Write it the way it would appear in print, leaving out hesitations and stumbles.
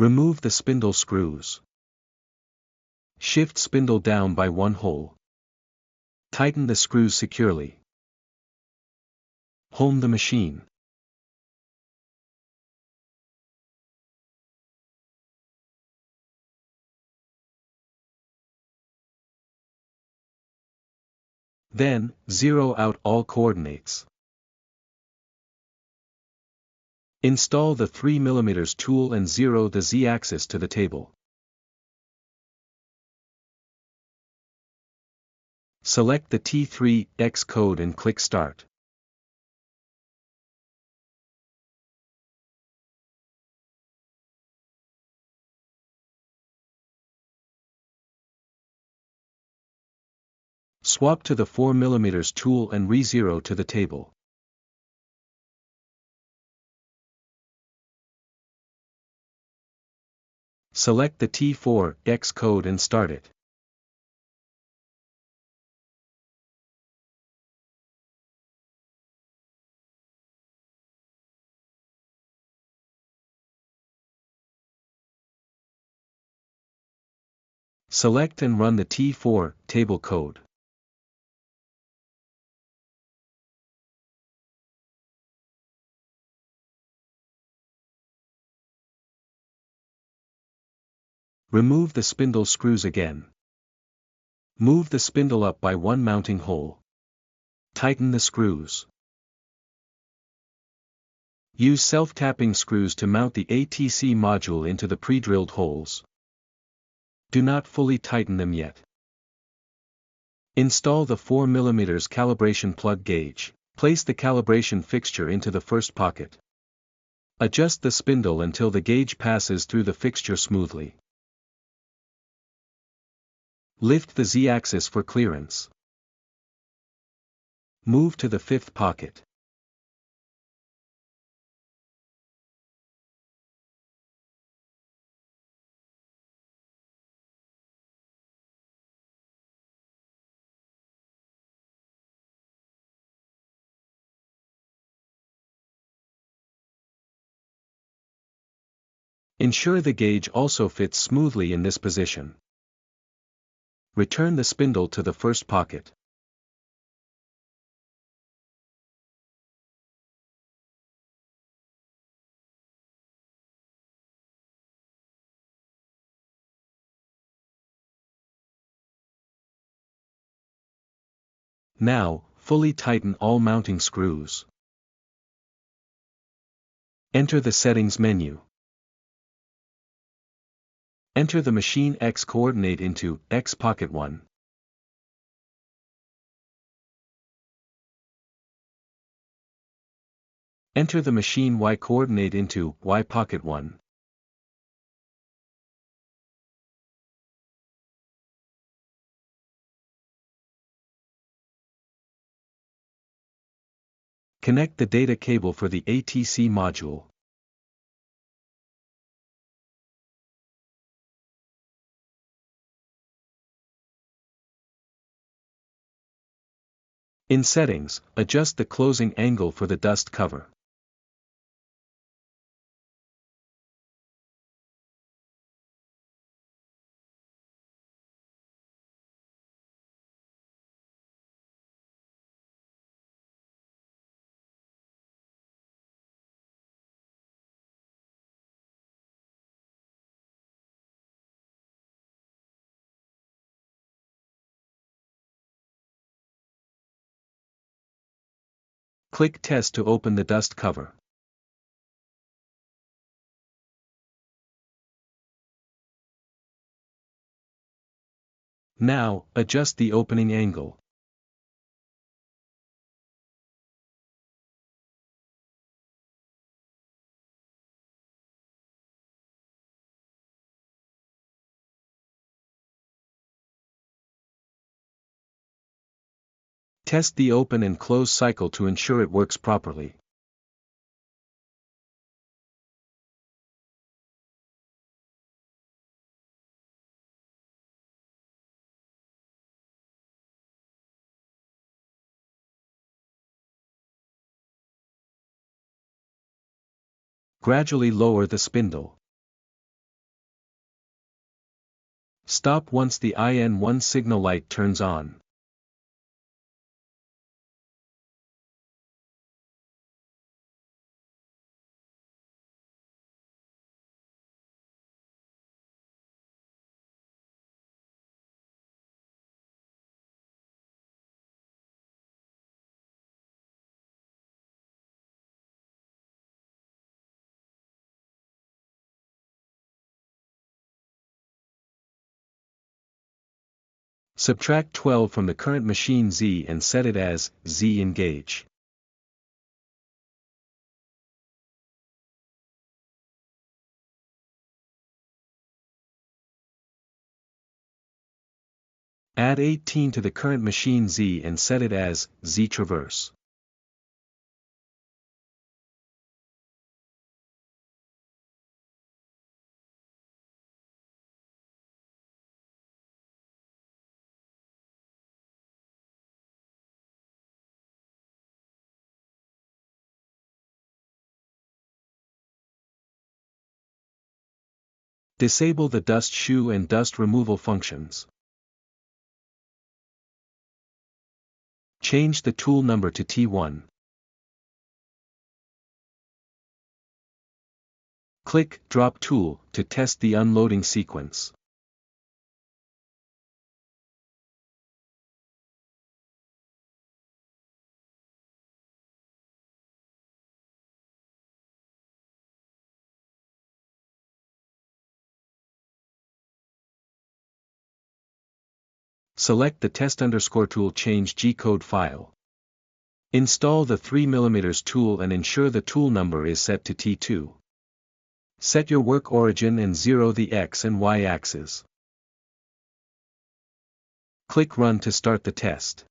Remove the spindle screws. Shift spindle down by 1 hole. Tighten the screws securely. Home the machine. Then, zero out all coordinates. Install the 3 mm tool and zero the Z-axis to the table. Select the T3X code and click Start. Swap to the 4 mm tool and re-zero to the table. Select the T4X code and start it. Select and run the T4 table code. Remove the spindle screws again. Move the spindle up by 1 mounting hole. Tighten the screws. Use self-tapping screws to mount the ATC module into the pre-drilled holes. Do not fully tighten them yet. Install the 4 mm calibration plug gauge. Place the calibration fixture into the first pocket. Adjust the spindle until the gauge passes through the fixture smoothly. Lift the Z-axis for clearance. Move to the 5th pocket. Ensure the gauge also fits smoothly in this position. Return the spindle to the first pocket. Now, fully tighten all mounting screws. Enter the Settings menu. Enter the machine X coordinate into X pocket 1. Enter the machine Y coordinate into Y pocket 1. Connect the data cable for the ATC module. In Settings, adjust the closing angle for the dust cover. Click Test to open the dust cover. Now, adjust the opening angle. Test the open and close cycle to ensure it works properly. Gradually lower the spindle. Stop once the IN1 signal light turns on. Subtract 12 from the current machine Z and set it as Z in gauge. Add 18 to the current machine Z and set it as Z traverse. Disable the dust shoe and dust removal functions. Change the tool number to T1. Click Drop Tool to test the unloading sequence. Select the test_tool change G-code file. Install the 3mm tool and ensure the tool number is set to T2. Set your work origin and 0 the X and Y axes. Click Run to start the test.